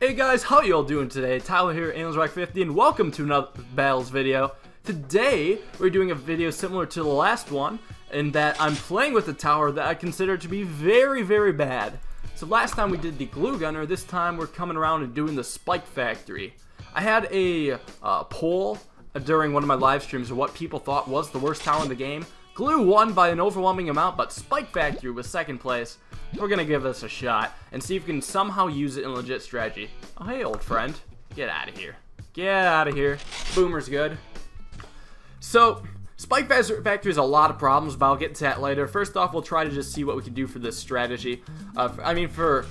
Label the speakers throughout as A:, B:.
A: Hey guys, how y'all doing today? Tyler here, AimsRock50, and welcome to another Battles video. Today, we're doing a video similar to the last one, in that I'm playing with a tower that I consider to be very, very bad. So last time we did the glue gunner, this time we're coming around and doing the spike factory. I had a poll during one of my live streams of what people thought was the worst tower in the game. Glue won by an overwhelming amount, but Spike Factory was second place. We're gonna give this a shot and see if we can somehow use it in legit strategy. Oh, hey, old friend. Get out of here. Get out of here. Boomer's good. So, Spike Factory has a lot of problems, but I'll get to that later. First off, we'll try to just see what we can do for this strategy. For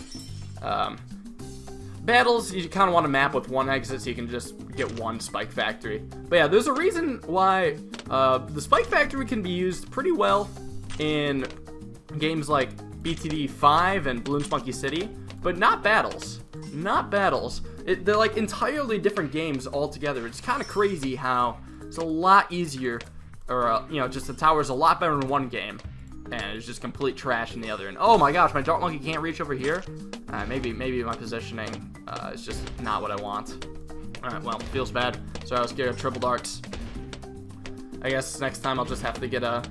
A: battles, you kind of want to map with one exit so you can just get one Spike Factory. But yeah, there's a reason why the Spike Factory can be used pretty well in games like BTD 5 and Bloons Monkey City, but not battles. Not battles. They're like entirely different games altogether. It's kind of crazy how it's a lot easier, or just the tower's a lot better in one game, and it's just complete trash in the other. And oh my gosh, my Dart Monkey can't reach over here. Maybe my positioning is just not what I want. Alright, well, feels bad. So I was scared of triple darts. I guess next time I'll just have to get a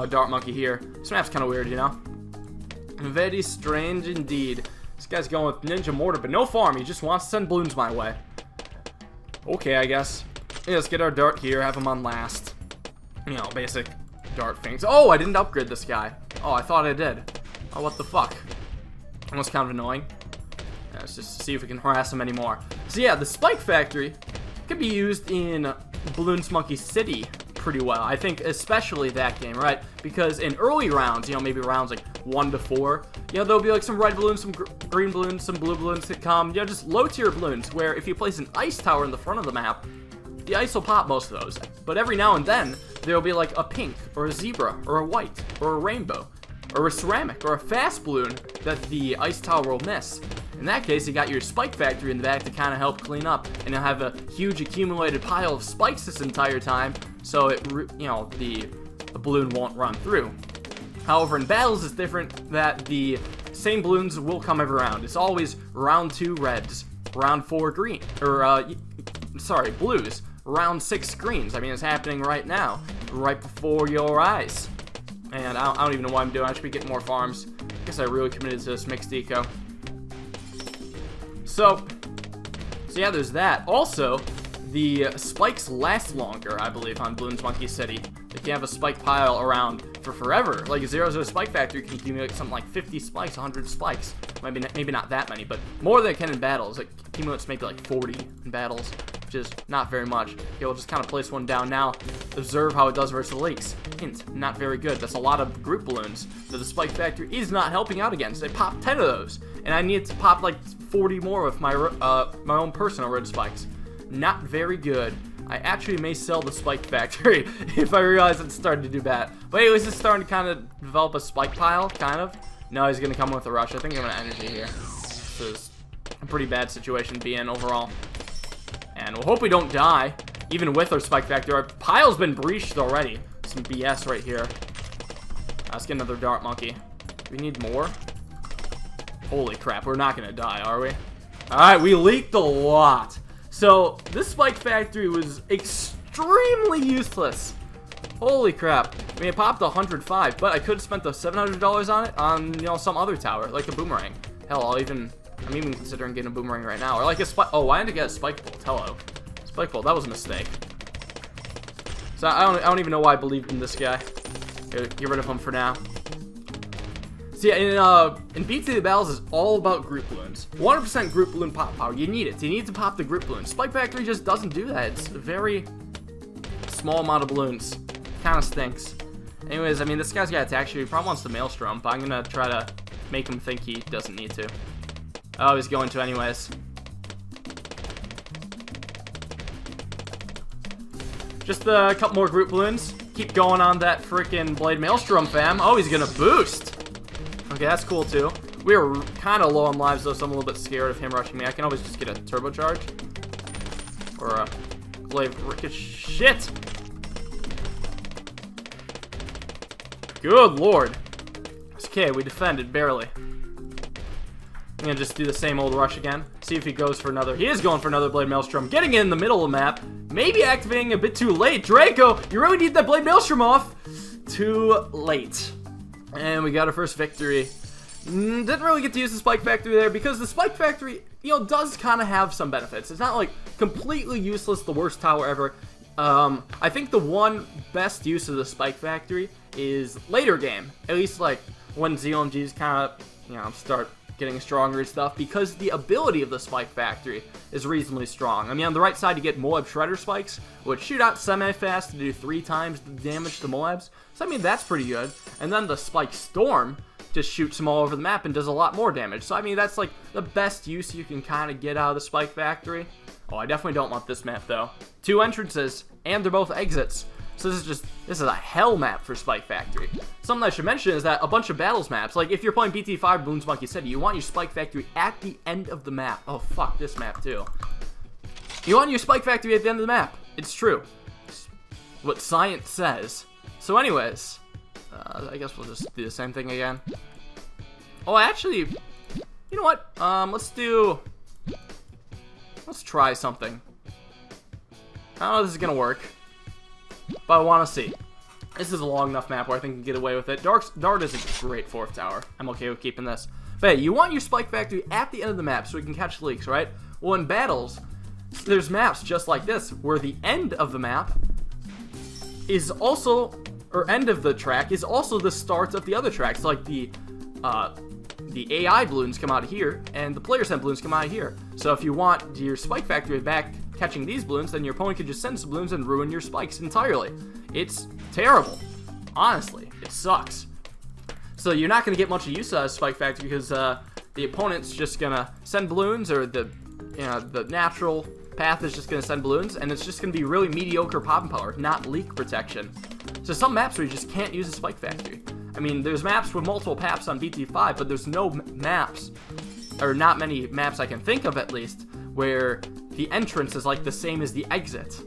A: Dart Monkey here. This map's kind of weird, you know? Very strange indeed. This guy's going with Ninja Mortar, but no farm. He just wants to send balloons my way. Okay, I guess. Yeah, let's get our dart here, have him on last. Basic dart things. Oh, I didn't upgrade this guy. Oh, I thought I did. Oh, what the fuck? Almost kind of annoying. Yeah, let's just see if we can harass him anymore. So yeah, the Spike Factory could be used in Bloons Monkey City pretty well. I think especially that game, right? Because in early rounds, maybe rounds like 1 to 4, there'll be like some red balloons, some green balloons, some blue balloons that come, just low tier balloons, where if you place an ice tower in the front of the map, the ice will pop most of those. But every now and then, there'll be like a pink, or a zebra, or a white, or a rainbow, or a ceramic, or a fast balloon that the ice tower will miss. In that case, you got your Spike Factory in the back to kind of help clean up, and you'll have a huge accumulated pile of spikes this entire time, so the balloon won't run through. However, in battles, it's different that the same balloons will come every round. It's always round 2 reds, round 4 green, or blues, round 6 greens. I mean, it's happening right now, right before your eyes. And I don't even know what I'm doing. I should be getting more farms. I guess I really committed to this mixed eco. So yeah, there's that. Also, the spikes last longer, I believe, on Bloons Monkey City. They can have a spike pile around for forever. Like a 0-0 Spike Factory can accumulate something like 50 spikes, 100 spikes. Maybe not that many, but more than it can in battles. It accumulates maybe like 40 in battles, which is not very much. Okay, we'll just kind of place one down now. Observe how it does versus the lakes. Hint, not very good. That's a lot of group balloons that the Spike Factory is not helping out against. They popped 10 of those, and I need to pop like 40 more with my own personal red spikes. Not very good. I actually may sell the Spike Factory if I realize it's starting to do bad. But anyways, it's starting to kind of develop a spike pile, kind of. No, he's going to come with a rush. I think I'm going to energy here. This is a pretty bad situation to be in overall. And we'll hope we don't die, even with our Spike Factory. Our pile's been breached already. Some BS right here. Let's get another Dart Monkey. Do we need more? Holy crap, we're not going to die, are we? Alright, we leaked a lot. So, this Spike Factory was extremely useless. Holy crap. I mean, it popped 105, but I could have spent the $700 on it on, some other tower, like a boomerang. Hell, I'm even considering getting a boomerang right now. Or like a spike. Oh, I had to get a spike bolt. Hello. Spike bolt, that was a mistake. So, I don't even know why I believed in this guy. Get rid of him for now. So yeah, in BTD Battles is all about group balloons. 100% group balloon pop power. You need it. You need to pop the group balloon. Spike Factory just doesn't do that. It's a very small amount of balloons. Kind of stinks. Anyways, I mean, this guy's got attack. He probably wants the Maelstrom, but I'm gonna try to make him think he doesn't need to. Oh, he's going to anyways. Just a couple more group balloons. Keep going on that freaking Blade Maelstrom, fam. Oh, he's gonna boost. Okay, that's cool too. We are kind of low on lives though, so I'm a little bit scared of him rushing me. I can always just get a turbocharge. Or a Glaive Ricochet. Shit! Good lord. Okay, we defended, barely. I'm gonna just do the same old rush again. See if he goes for another. He is going for another Blade Maelstrom. Getting in the middle of the map. Maybe activating a bit too late. Draco, you really need that Blade Maelstrom off. Too late. And we got our first victory. Didn't really get to use the Spike Factory there because the Spike Factory, you know, does kind of have some benefits. It's not like completely useless, the worst tower ever. I think the one best use of the Spike Factory is later game. At least like when ZOMGs kind of, you know, start getting stronger and stuff, because the ability of the Spike Factory is reasonably strong. I mean, on the right side you get Moab Shredder Spikes, which shoot out semi-fast to do 3 times the damage to Moabs. So I mean, that's pretty good. And then the Spike Storm just shoots them all over the map and does a lot more damage. So I mean, that's like the best use you can kind of get out of the Spike Factory. Oh, I definitely don't want this map though. 2 entrances, and they're both exits. So this is a hell map for Spike Factory. Something I should mention is that a bunch of battles maps, like if you're playing BT5 Bloons Monkey City, you want your Spike Factory at the end of the map. Oh fuck, this map too. You want your Spike Factory at the end of the map. It's true. It's what science says. So anyways, I guess we'll just do the same thing again. Oh, actually, you know what? Let's try something. I don't know if this is gonna work, but I want to see. This is a long enough map where I think I can get away with it. Dart is a great 4th tower. I'm okay with keeping this. But hey, you want your Spike Factory at the end of the map so we can catch leaks, right? Well, in battles, there's maps just like this where the end of the map is also, or end of the track is also the start of the other tracks. Like the AI balloons come out of here, and the player sent balloons come out of here. So if you want your Spike Factory back catching these balloons, then your opponent could just send some balloons and ruin your spikes entirely. It's terrible. Honestly, it sucks. So you're not going to get much use out of Spike Factory because the opponent's just going to send balloons, or the natural path is just going to send balloons, and it's just going to be really mediocre popping power, not leak protection. So some maps where you just can't use a Spike Factory. I mean, there's maps with multiple paths on BT5, but there's no maps, or not many maps I can think of at least, where the entrance is like the same as the exit.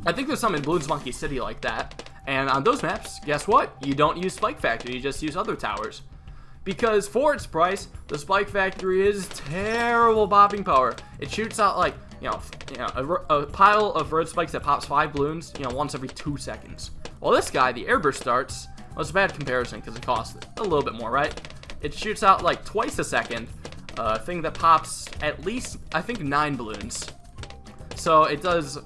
A: I think there's some in Bloons Monkey City like that, and on those maps, guess what? You don't use Spike Factory, you just use other towers. Because for its price, the Spike Factory is terrible popping power. It shoots out like, a pile of red spikes that pops 5 balloons, once every 2 seconds. Well, this guy, the Airburst Darts, well, it's a bad comparison because it costs a little bit more, right? It shoots out like twice a second, a thing that pops at least, I think, 9 balloons. So it does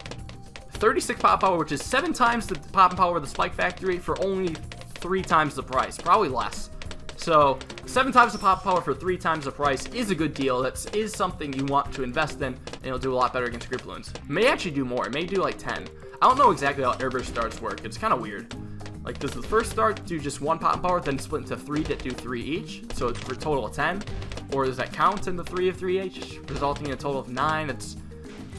A: 36 pop power, which is 7 times the popping power of the Spike Factory for only 3 times the price, probably less. So 7 times the pop power for 3 times the price is a good deal. That is something you want to invest in, and it'll do a lot better against group balloons. It may actually do more. It may do like 10. I don't know exactly how Airburst Darts work. It's kind of weird. Like, does the first dart do just 1 pop power, then split into 3 that do 3 each? So it's for a total of 10? Or does that count in the 3 of 3 each, resulting in a total of 9?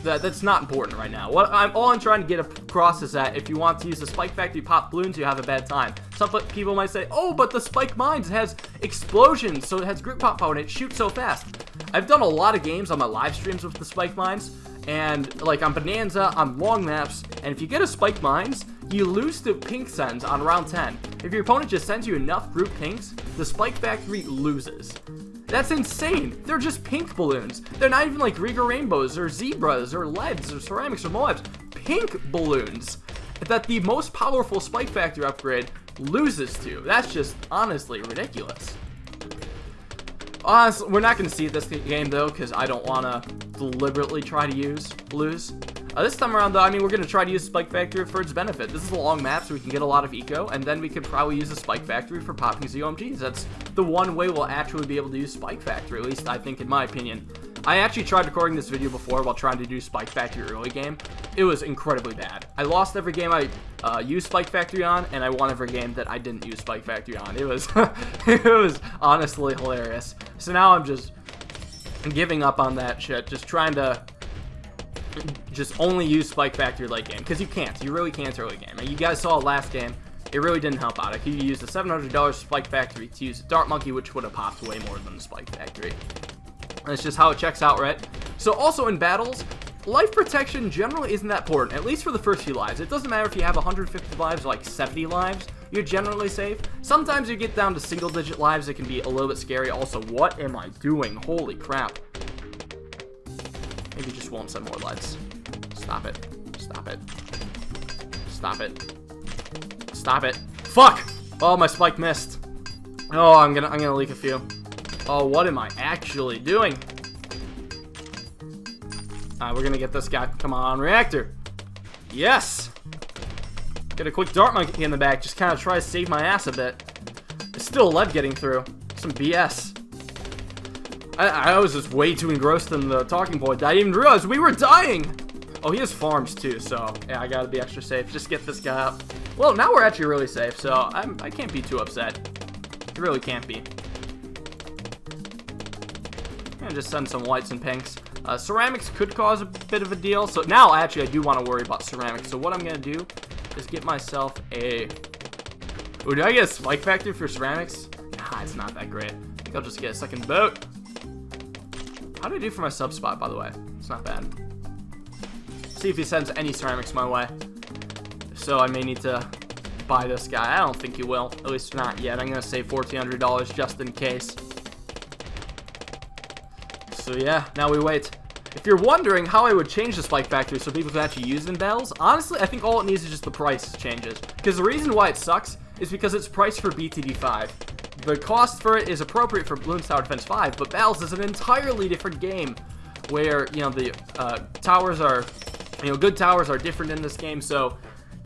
A: That's not important right now. All I'm trying to get across is that if you want to use the Spike Factory pop balloons, you have a bad time. Some people might say, oh, but the Spike Mines has explosions, so it has group pop power and it shoots so fast. I've done a lot of games on my live streams with the Spike Mines, and like on Bonanza, on long maps, and if you get a Spike Mines, you lose to pink sends on round 10. If your opponent just sends you enough group pinks, the Spike Factory loses. That's insane. They're just pink balloons. They're not even like Riga Rainbows or Zebras or Leads or Ceramics or Moabs. Pink balloons that the most powerful Spike Factory upgrade loses to. That's just honestly ridiculous. Honestly, we're not going to see this game though, because I don't want to deliberately try to lose. This time around though, I mean, we're going to try to use Spike Factory for its benefit. This is a long map, so we can get a lot of eco, and then we could probably use the Spike Factory for popping ZOMGs. That's the one way we'll actually be able to use Spike Factory, at least I think in my opinion. I actually tried recording this video before while trying to do Spike Factory early game. It was incredibly bad. I lost every game I used Spike Factory on, and I won every game that I didn't use Spike Factory on. It was, it was honestly hilarious. So now I'm just giving up on that shit, just trying to just only use Spike Factory late game, because you can't. You really can't early game. And you guys saw last game, it really didn't help out. I could use the $700 Spike Factory to use Dart Monkey, which would have popped way more than the Spike Factory. That's just how it checks out, right? So also in battles, life protection generally isn't that important, at least for the first few lives. It doesn't matter if you have 150 lives or like 70 lives. you're generally safe. Sometimes you get down to single-digit lives, it can be a little bit scary. Also, what am I doing? Holy crap. Maybe just won't send more leads. Stop it. Stop it. Stop it. Stop it. Fuck! Oh, my spike missed. Oh, I'm gonna leak a few. Oh, what am I actually doing? We're gonna get this guy. Come on, reactor. Yes! Get a quick dart monkey in the back. Just kind of try to save my ass a bit. It's still lead getting through. Some BS. I was just way too engrossed in the talking point. I didn't even realize we were dying! Oh, he has farms too, so yeah, I gotta be extra safe. Just get this guy up. Well, now we're actually really safe, so I can't be too upset. I really can't be. And just send some whites and pinks. Ceramics could cause a bit of a deal, so now actually I do want to worry about ceramics. So what I'm gonna do is get myself a... Ooh, do I get a spike factory for ceramics? Nah, it's not that great. I think I'll just get a second boat. How do I do for my sub spot, by the way? It's not bad. See if he sends any ceramics my way. So I may need to buy this guy. I don't think he will. At least not yet. I'm going to save $1,400 just in case. So yeah, now we wait. If you're wondering how I would change the spike factory so people can actually use it in battles, honestly, I think all it needs is just the price changes. Because the reason why it sucks is because it's priced for BTD 5. The cost for it is appropriate for Bloons Tower Defense 5, but Battles is an entirely different game where, you know, the towers are, you know, good towers are different in this game, so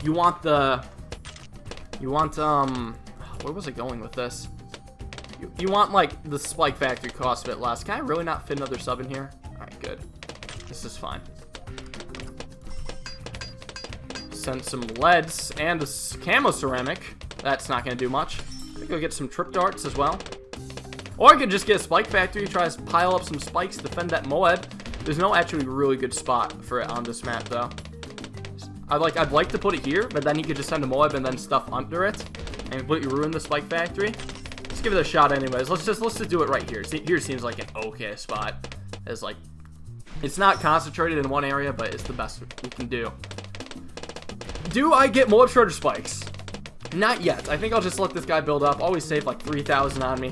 A: you want where was I going with this? You want, like, the spike factory cost a bit less. Can I really not fit another sub in here? Alright, good. This is fine. Send some leads and a camo ceramic. That's not going to do much. I think I'll get some trip darts as well. Or I could just get a spike factory, try to pile up some spikes, defend that Moed. There's no actually really good spot for it on this map, though. I'd like to put it here, but then you could just send a Moed and then stuff under it and completely ruin the spike factory. Let's give it a shot anyways. Let's just do it right here. Here seems like an okay spot. It's like, it's not concentrated in one area, but it's the best we can do. Do I get more shorter spikes? Not yet. I think I'll just let this guy build up. Always save like 3,000 on me,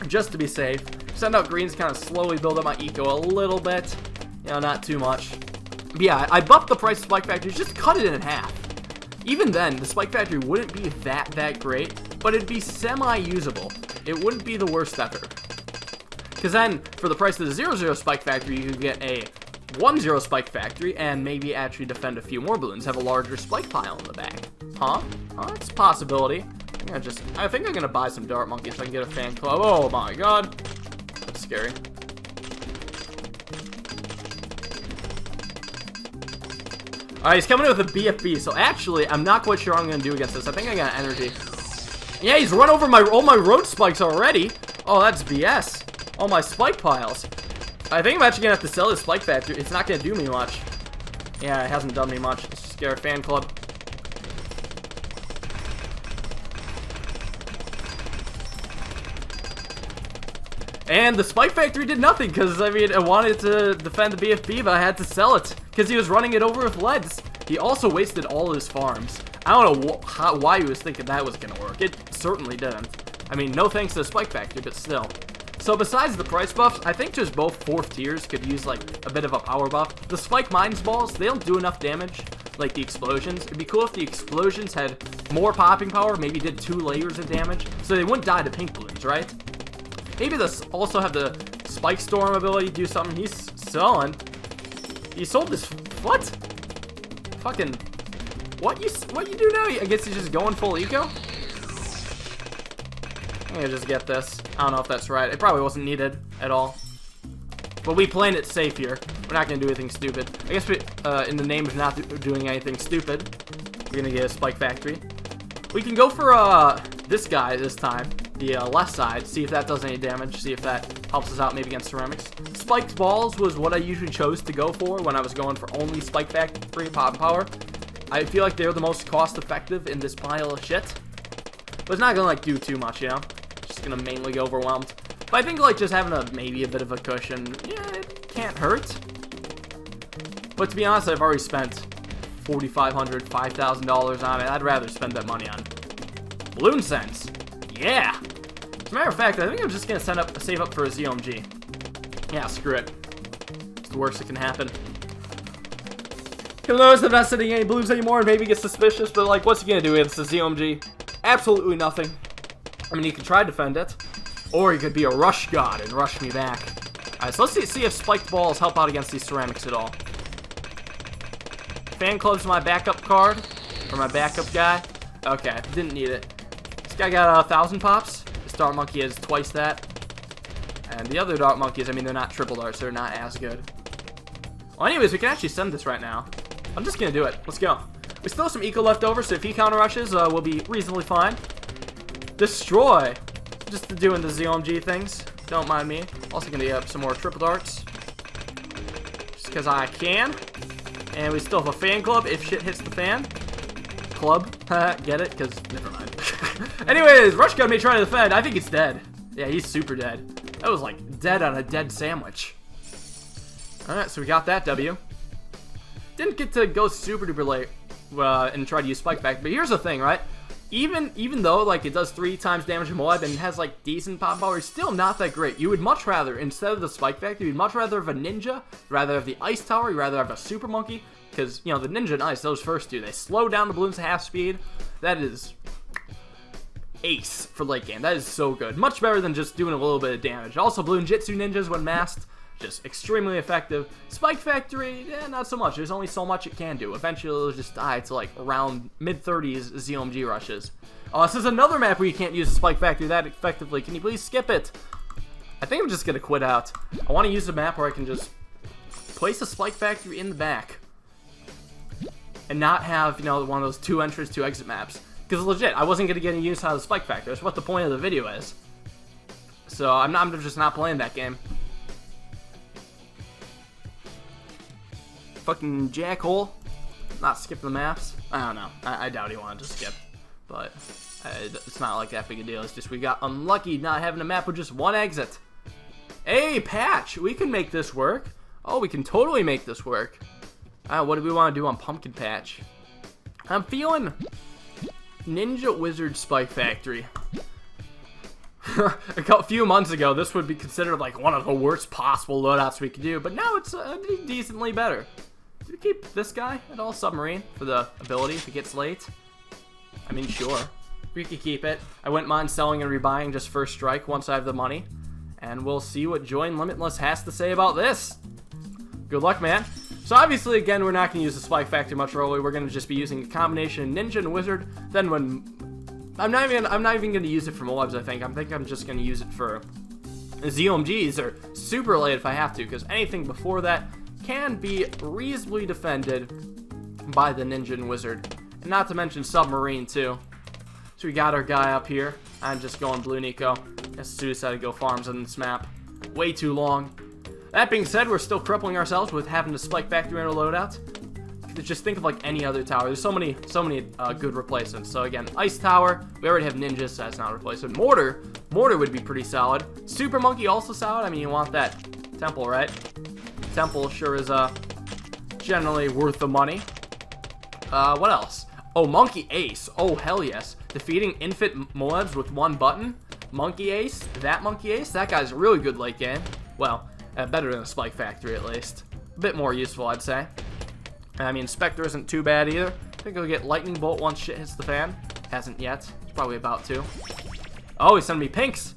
A: just to be safe. Send out greens, kind of slowly build up my eco a little bit. You know, not too much. But yeah, I buffed the price of spike factories. Just cut it in half. Even then, the spike factory wouldn't be that great, but it'd be semi-usable. It wouldn't be the worst ever. Because then, for the price of the 0-0 spike factory, you could get a 1-0 spike factory and maybe actually defend a few more balloons. Have a larger spike pile in the back. Huh? It's a possibility. I think I'm gonna buy some dart monkeys so I can get a fan club. Oh my god. That's scary. Alright, he's coming in with a BFB, so actually, I'm not quite sure what I'm gonna do against this. I think I got energy. Yeah, he's run over all my road spikes already. Oh, that's BS. All my spike piles. I think I'm actually gonna have to sell this spike factory. It's not gonna do me much. Yeah, it hasn't done me much. Let's just get our fan club. And the spike factory did nothing, because, I mean, I wanted to defend the BFB, but I had to sell it, because he was running it over with leads. He also wasted all his farms. I don't know why he was thinking that was going to work. It certainly didn't. I mean, no thanks to the spike factory, but still. So besides the price buffs, I think just both 4th tiers could use, like, a bit of a power buff. The spike mines balls, they don't do enough damage, like the explosions. It'd be cool if the explosions had more popping power, maybe did 2 layers of damage, so they wouldn't die to pink balloons, right? Maybe this also have the Spike Storm ability to do something. He's selling. He sold this. What? Fucking. What you do now? I guess he's just going full eco? I'm gonna just get this. I don't know if that's right. It probably wasn't needed at all. But we playing it safe here. We're not gonna do anything stupid. I guess we, in the name of not doing anything stupid, we're gonna get a Spike Factory. We can go for this guy this time. The left side, see if that does any damage, see if that helps us out maybe against ceramics. Spiked balls was what I usually chose to go for when I was going for only spike factory pop power. I feel like they're the most cost effective in this pile of shit. But it's not gonna like do too much, you know? Just gonna mainly get overwhelmed. But I think like just having maybe a bit of a cushion, yeah, it can't hurt. But to be honest, I've already spent $4,500, $5,000 on it. I'd rather spend that money on Bloon Sense. Yeah. As a matter of fact, I think I'm just gonna save up for a ZOMG. Yeah, screw it. It's the worst that can happen. He'll notice I'm not sending any Bloons anymore and maybe get suspicious, but like, what's he gonna do against the ZOMG? Absolutely nothing. I mean, he could try to defend it, or he could be a rush god and rush me back. Alright, so let's see if spiked balls help out against these ceramics at all. Fan club's my backup card, or my backup guy. Okay, didn't need it. This guy got 1,000 pops. This dart monkey has twice that. And the other dart monkeys, I mean, they're not triple darts, so they're not as good. Well, anyways, we can actually send this right now. I'm just gonna do it. Let's go. We still have some eco left over, so if he counter rushes, we'll be reasonably fine. Destroy. Just doing the ZOMG things. Don't mind me. Also gonna get up some more triple darts. Just because I can. And we still have a fan club if shit hits the fan. Club. Get it? Because, never mind. Anyways, rush gun may try to defend. I think it's dead. Yeah, he's super dead. That was like dead on a dead sandwich. Alright, so we got that W. Didn't get to go super duper late and try to use Spike Factor. But here's the thing, right? Even though like it does 3 times damage to Moab and has like decent pop power, it's still not that great. You would much rather, instead of the Spike Factor, you'd much rather have a Ninja, rather have the Ice Tower, you'd rather have a Super Monkey. Because, you know, the Ninja and Ice, those first two, they slow down the balloons to half speed. That is ace for late game. That is so good. Much better than just doing a little bit of damage. Also, Bloon Jitsu Ninjas, when masked, just extremely effective. Spike Factory, not so much. There's only so much it can do. Eventually, it'll just die to like around mid-30s ZOMG rushes. Oh, this is another map where you can't use the Spike Factory that effectively. Can you please skip it? I think I'm just going to quit out. I want to use a map where I can just place a Spike Factory in the back and not have, you know, one of those 2 entrance, 2 exit maps. Because legit, I wasn't going to get any use out of the Spike Factor. That's what the point of the video is. So I'm just not playing that game. Fucking jackhole. Not skipping the maps. I don't know. I doubt he wanted to skip. But it's not like that big a deal. It's just we got unlucky not having a map with just 1 exit. Hey, Patch! We can make this work. Oh, we can totally make this work. What do we want to do on Pumpkin Patch? I'm feeling Ninja Wizard Spike Factory. A few months ago, this would be considered like one of the worst possible loadouts we could do, but now it's decently better. Do we keep this guy at all? Submarine for the ability if it gets late? I mean, sure. We could keep it. I wouldn't mind selling and rebuying just first strike once I have the money. And we'll see what Join Limitless has to say about this. Good luck, man. So obviously, again, we're not going to use the Spike Factor much early. We're going to just be using a combination of Ninja and Wizard. Then when... I'm not even going to use it for Moabs, I think. I'm just going to use it for ZOMGs or super late if I have to. Because anything before that can be reasonably defended by the Ninja and Wizard. And not to mention Submarine, too. So we got our guy up here. I'm just going Blue Nico. As Suicide to go farms on this map. Way too long. That being said, we're still crippling ourselves with having to Spike Factory in a loadout. Just think of like any other tower. There's so many good replacements. So again, Ice Tower, we already have Ninjas, so that's not a replacement. Mortar would be pretty solid. Super Monkey also solid. I mean, you want that Temple, right? Temple sure is generally worth the money. What else? Oh, Monkey Ace. Oh, hell yes. Defeating Infant Moabs with 1 button. Monkey Ace. That Monkey Ace. That guy's really good late game. Well, better than a Spike Factory at least. A bit more useful, I'd say. I mean, Spectre isn't too bad either. I think he'll get Lightning Bolt once shit hits the fan. Hasn't yet. He's probably about to. Oh, he's sending me pinks.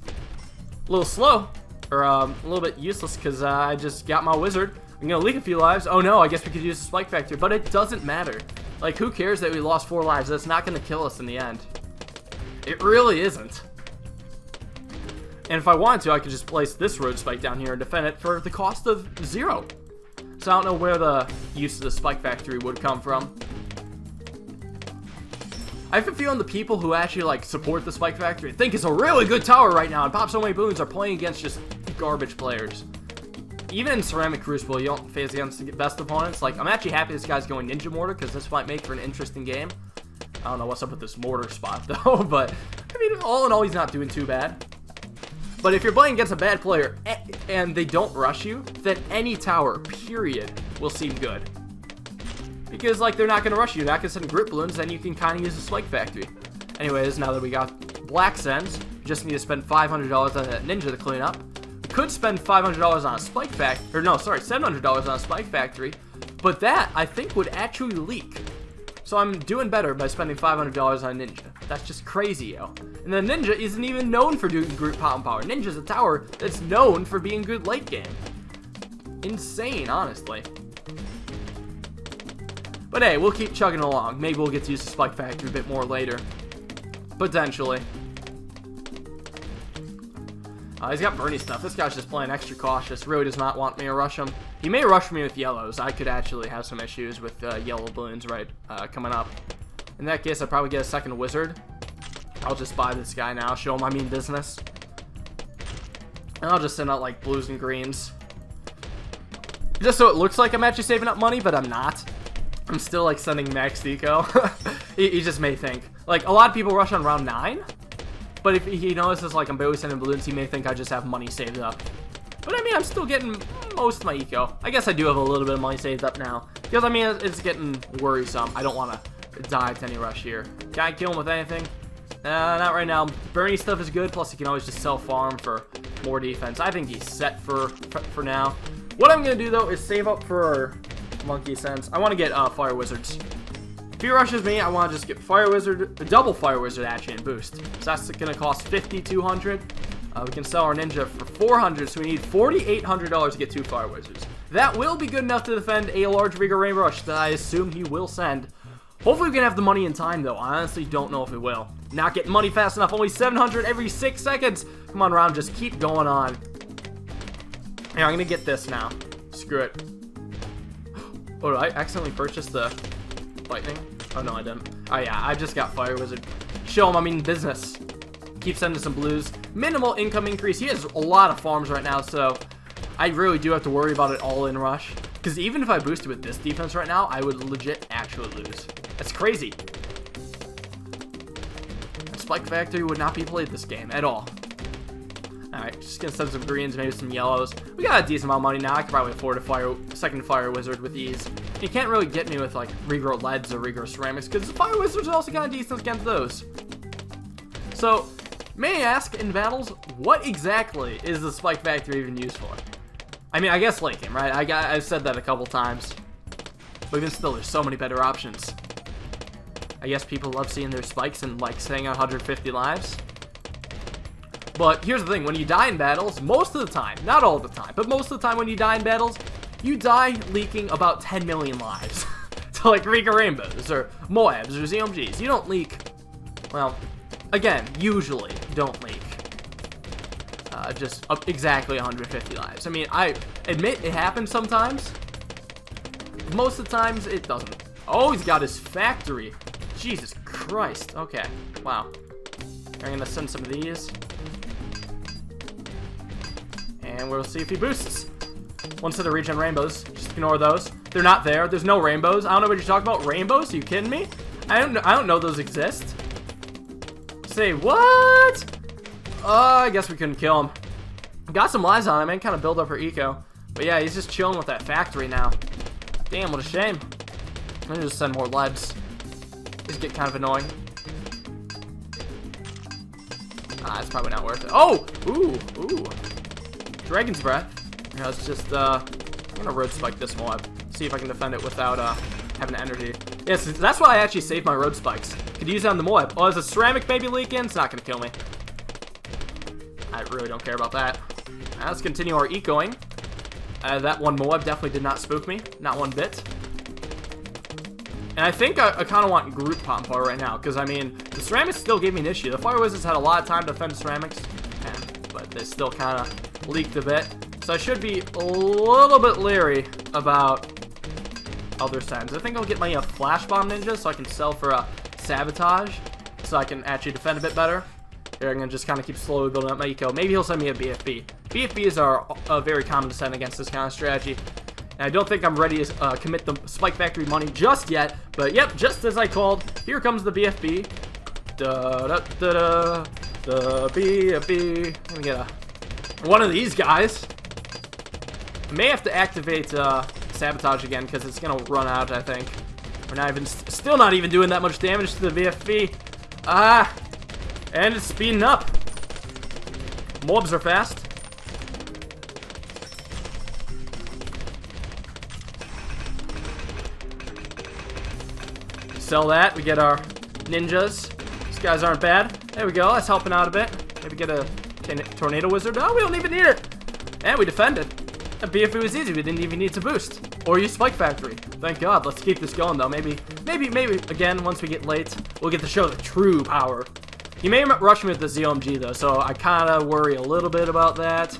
A: A little slow. Or a little bit useless because I just got my Wizard. I'm going to leak a few lives. Oh no, I guess we could use the Spike Factor. But it doesn't matter. Like, who cares that we lost 4 lives? That's not going to kill us in the end. It really isn't. And if I wanted to, I could just place this Road Spike down here and defend it for the cost of 0. So I don't know where the use of the Spike Factory would come from. I have a feeling the people who actually like support the Spike Factory think it's a really good tower right now, and Pop So Many Balloons are playing against just garbage players. Even in Ceramic Crucible, you don't face against the best opponents. Like, I'm actually happy this guy's going Ninja Mortar, because this might make for an interesting game. I don't know what's up with this mortar spot, though, but, I mean, all in all, he's not doing too bad. But if you're playing against a bad player, and they don't rush you, then any tower, period, will seem good. Because, like, they're not going to rush you. They're not going to send Grip Balloons, then you can kind of use the Spike Factory. Anyways, now that we got black sends, we just need to spend $500 on that ninja to clean up. We could spend $500 on a spike factory, or no, sorry, $700 on a spike factory, but that, I think, would actually leak. So I'm doing better by spending $500 on Ninja. That's just crazy, yo. And then Ninja isn't even known for doing group pop and power. Ninja's a tower that's known for being good late game. Insane, honestly. But hey, we'll keep chugging along. Maybe we'll get to use the spike factory a bit more later. Potentially. He's got Bernie stuff. This guy's just playing extra cautious. Really does not want me to rush him. He may rush me with yellows. I could actually have some issues with yellow balloons coming up. In that case, I'd probably get a second wizard. I'll just buy this guy now. Show him I mean business. And I'll just send out like blues and greens. Just so it looks like I'm actually saving up money, but I'm not. I'm still like sending max eco. he just may think. Like a lot of people rush on round 9. But if he notices like I'm barely sending balloons, he may think I just have money saved up. But I mean, I'm still getting most of my eco. I guess I do have a little bit of money saved up now. Because I mean, it's getting worrisome. I don't want to die to any rush here. Can I kill him with anything? Not right now. Bernie stuff is good. Plus, he can always just sell farm for more defense. I think he's set for now. What I'm going to do, though, is save up for monkey sense. I want to get fire wizards. If he rushes me, I want to just get Fire Wizard, double Fire Wizard actually, and boost. So that's going to cost $5,200. We can sell our Ninja for $400, so we need $4,800 to get 2 Fire Wizards. That will be good enough to defend a large Vigor Rain Rush that I assume he will send. Hopefully we can have the money in time, though. I honestly don't know if we will. Not getting money fast enough. Only 700 every 6 seconds. Come on, round. Just keep going on. Yeah, I'm going to get this now. Screw it. Oh, did I accidentally purchase the lightning? Oh, no, I didn't. Oh, yeah, I just got Fire Wizard. Show him, I mean, business. Keep sending some blues. Minimal income increase. He has a lot of farms right now, so I really do have to worry about it all in rush. Because even if I boosted with this defense right now, I would legit actually lose. That's crazy. Spike Factory would not be played this game at all. Alright, just gonna send some greens, maybe some yellows. We got a decent amount of money now. I could probably afford a second Fire Wizard with ease. You can't really get me with like regrow leads or regrow ceramics because the Fire Wizards are also kind of decent against those. So, may I ask in battles, what exactly is the Spike Factory even used for? I mean, I guess late game, right? I've said that a couple times. But even still, there's so many better options. I guess people love seeing their spikes and like staying on 150 lives. But here's the thing, when you die in battles, most of the time, not all the time, but most of the time when you die in battles, you die leaking about 10 million lives. To like Rika Rainbows, or Moabs, or ZMGs. You don't leak, well, again, usually don't leak. Just exactly 150 lives. I mean, I admit it happens sometimes. Most of the times, it doesn't. Oh, he's got his factory. Jesus Christ. Okay, wow. I'm gonna send some of these. And we'll see if he boosts. One set of regen rainbows. Just ignore those. They're not there. There's no rainbows. I don't know what you're talking about. Rainbows? Are you kidding me? I don't know those exist. Say what? I guess we couldn't kill him. Got some lives on him and kind of build up her eco. But yeah, he's just chilling with that factory now. Damn, what a shame. I'm gonna just send more leads. These get kind of annoying. It's probably not worth it. Oh! Ooh. Dragon's Breath. Yeah, let's just, I'm gonna road spike this Moab. See if I can defend it without, having energy. Yes, that's why I actually saved my road spikes. Could use it on the Moab. Oh, is a ceramic maybe leaking? It's not gonna kill me. I really don't care about that. Now, let's continue our ecoing. That one Moab definitely did not spook me. Not one bit. And I think I kind of want group pop power right now. Because, I mean, the ceramics still gave me an issue. The Fire Wizards had a lot of time to defend ceramics. But they still kind of leaked a bit. So I should be a little bit leery about other sends. I think I'll get my Flash Bomb Ninja so I can sell for a Sabotage. So I can actually defend a bit better. Here, I'm going to just kind of keep slowly building up my eco. Maybe he'll send me a BFB. BFBs are very common to send against this kind of strategy. And I don't think I'm ready to commit the Spike Factory money just yet. But yep, just as I called, here comes the BFB. The BFB. Let me get one of these guys. I may have to activate Sabotage again because it's going to run out, I think. We're not even, still not even doing that much damage to the BFB. And it's speeding up. Mobs are fast. Sell that. We get our ninjas. These guys aren't bad. There we go. That's helping out a bit. Maybe get a tornado wizard. No, we don't even need it. And we defended. That'd be if it was easy. We didn't even need to boost. Or use Spike Factory. Thank God. Let's keep this going, though. Maybe, again, once we get late, we'll get to show the true power. He may rush me with the ZOMG, though, so I kind of worry a little bit about that.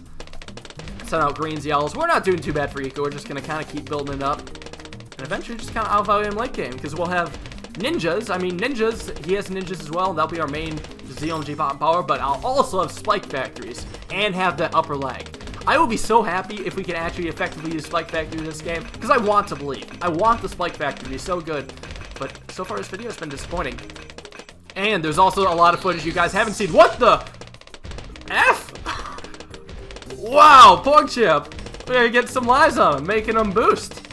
A: Send out greens, yellows. We're not doing too bad for Eco. We're just going to kind of keep building it up. And eventually just kind of outvalue him late game, because we'll have ninjas. I mean, ninjas, he has ninjas as well. That'll be our main ZOMG pop power, but I'll also have Spike Factories and have that upper lag. I will be so happy if we can actually effectively use Spike Factory in this game, because I want to believe. I want the Spike Factory to be so good, but so far this video has been disappointing. And there's also a lot of footage you guys haven't seen. What the F? Wow, Pork Chip. We're gonna get some lives on him, making him boost.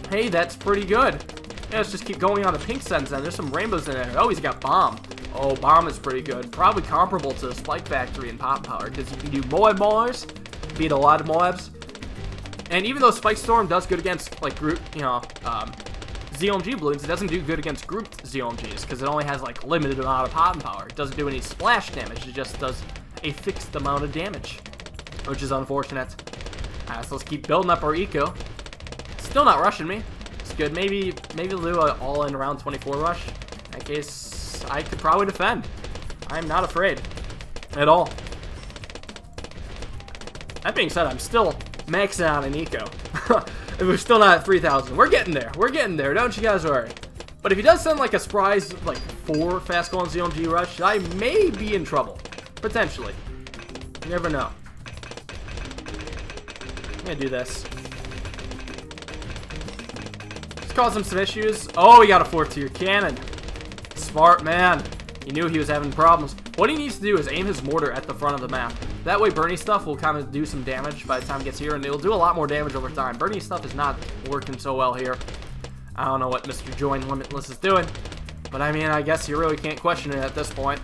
A: Hey, that's pretty good. Yeah, let's just keep going on the pink sends then. There's some rainbows in there. Oh, he's got Bomb. Oh, Bomb is pretty good. Probably comparable to Spike Factory and Pop Power, because you can do Moab Maulers, beat a lot of Moabs. And even though Spike Storm does good against, like, group, you know, ZOMG balloons, it doesn't do good against grouped ZOMGs, because it only has, like, limited amount of pop power. It doesn't do any splash damage. It just does a fixed amount of damage, which is unfortunate. Alright, so let's keep building up our eco. Still not rushing me. It's good. Maybe we'll do an all-in round 24 rush. In that case, I could probably defend. I'm not afraid at all. That being said, I'm still maxing out an eco. We're still not at 3,000. We're getting there. We're getting there. Don't you guys worry. But if he does send like a surprise, like 4 fast going ZOMG rush, I may be in trouble. Potentially. You never know. I'm gonna do this. It's causing some issues. Oh, he got a 4-tier cannon. Smart man. He knew he was having problems. What he needs to do is aim his mortar at the front of the map. That way Bernie stuff will kind of do some damage by the time it gets here, and it'll do a lot more damage over time. Bernie stuff is not working so well here. I don't know what Mr. Join Limitless is doing, but I mean, I guess you really can't question it at this point.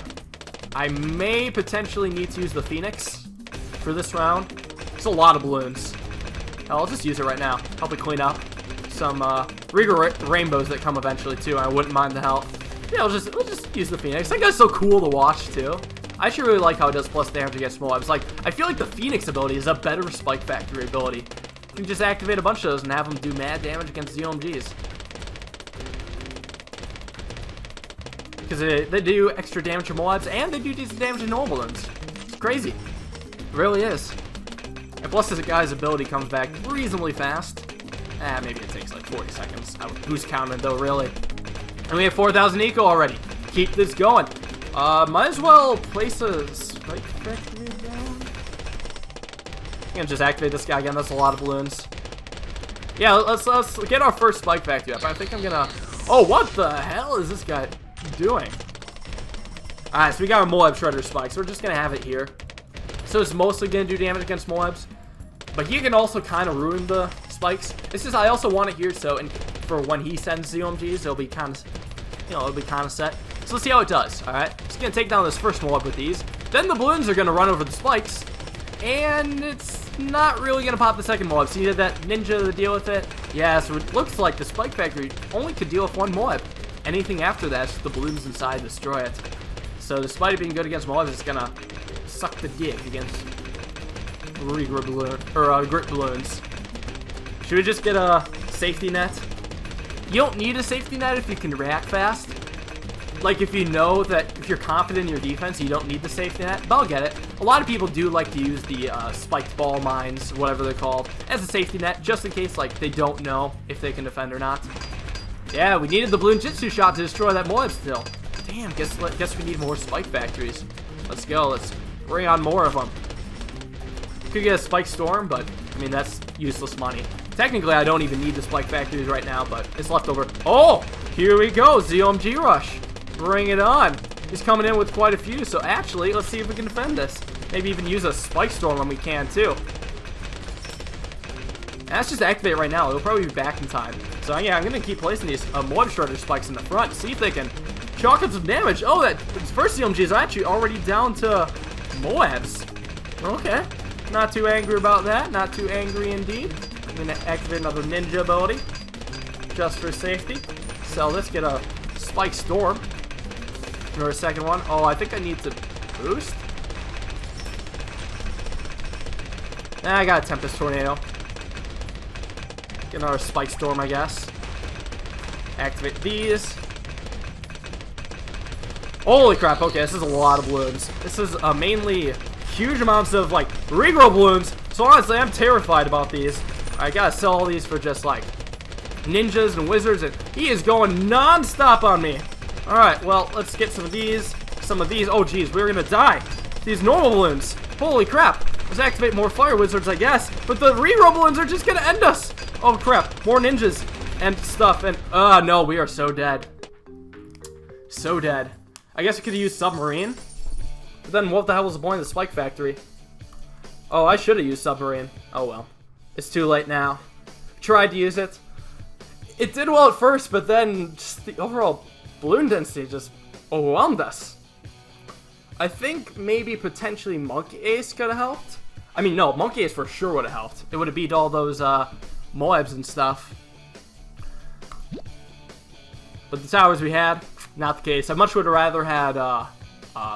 A: I may potentially need to use the Phoenix for this round. It's a lot of balloons. Hell, I'll just use it right now. Help me clean up some Regal Rainbows that come eventually too. I wouldn't mind the help. Yeah, we'll just use the Phoenix. That guy's so cool to watch too. I actually really like how it does plus damage against Moabs. Like, I feel like the Phoenix ability is a better Spike Factory ability. You can just activate a bunch of those and have them do mad damage against ZOMGs. Because they do extra damage to Moabs, and they do decent damage to normal balloons. It's crazy. It really is. And plus, this guy's ability comes back reasonably fast. Maybe it takes like 40 seconds. Who's counting, though, really? And we have 4,000 eco already. Keep this going. Might as well place a Spike Factory down. I'm gonna just activate this guy again. That's a lot of balloons. Yeah, let's get our first Spike Factory up. I think I'm gonna... Oh, what the hell is this guy doing? Alright, so we got a Moab Shredder Spike, so we're just gonna have it here. So it's mostly gonna do damage against Moabs, but he can also kind of ruin the spikes. It's just I also want it here, so for when he sends ZOMGs, it'll be kind of, you know, it'll be kind of set. So let's see how it does. All right, just gonna take down this first Moab with these. Then the balloons are gonna run over the spikes, and it's not really gonna pop the second Moab. So you did that ninja to deal with it. Yeah, so it looks like the Spike Factory only could deal with one Moab. Anything after that, the balloons inside destroy it. So despite it being good against Moabs, it's gonna suck the dick against grit balloons. Should we just get a safety net? You don't need a safety net if you can react fast. Like, if you know that, if you're confident in your defense, you don't need the safety net, but I'll get it. A lot of people do like to use the spiked ball mines, whatever they're called, as a safety net, just in case, like, they don't know if they can defend or not. Yeah, we needed the Bloon Jitsu shot to destroy that Moab still. Damn, guess we need more Spike Factories. Let's go, let's bring on more of them. Could get a Spike Storm, but, I mean, that's useless money. Technically, I don't even need the Spike Factories right now, but it's left over. Oh, here we go, ZOMG Rush. Bring it on. He's coming in with quite a few, so actually, let's see if we can defend this. Maybe even use a Spike Storm when we can, too. Let's just activate right now. It'll probably be back in time. So, yeah, I'm going to keep placing these Moab Shredder Spikes in the front. See if they can chalking some damage. Oh, that first CMG is actually already down to Moabs. Okay. Not too angry about that. Not too angry indeed. I'm going to activate another ninja ability. Just for safety. So let's get a Spike Storm. For a second one. Oh, I think I need to boost. Nah, I got a Tempest Tornado. Get another Spike Storm, I guess. Activate these. Holy crap, okay, this is a lot of balloons. This is mainly huge amounts of, like, regrow balloons. So honestly, I'm terrified about these. I gotta sell all these for just, like, ninjas and wizards, and he is going non-stop on me. Alright, well, let's get some of these. Some of these. Oh, geez, we're gonna die. These normal balloons. Holy crap. Let's activate more fire wizards, I guess. But the regrow balloons are just gonna end us. Oh, crap. More ninjas and stuff. And, no, we are so dead. So dead. I guess we could use submarine. But then what the hell was the point of the spike factory? Oh, I should have used submarine. Oh, well. It's too late now. Tried to use it. It did well at first, but then just the overall balloon density just overwhelmed us. I think maybe potentially Monkey Ace could have helped. I mean, no, Monkey Ace for sure would have helped. It would have beat all those Moabs and stuff. But the towers we had, not the case. I much would have rather had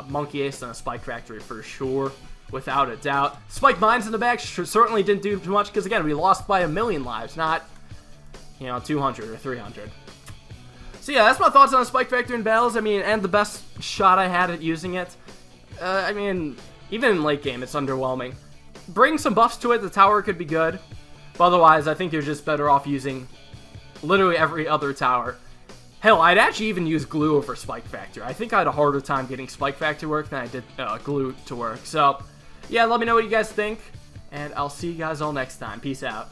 A: Monkey Ace than a Spike Factory for sure, without a doubt. Spike Mines in the back certainly didn't do too much because, again, we lost by 1,000,000 lives, not, you know, 200 or 300. So yeah, that's my thoughts on Spike Factory in battles. I mean, and the best shot I had at using it. I mean, even in late game, it's underwhelming. Bring some buffs to it, the tower could be good. But otherwise, I think you're just better off using literally every other tower. Hell, I'd actually even use glue over Spike Factory. I think I had a harder time getting Spike Factory to work than I did glue to work. So, yeah, let me know what you guys think. And I'll see you guys all next time. Peace out.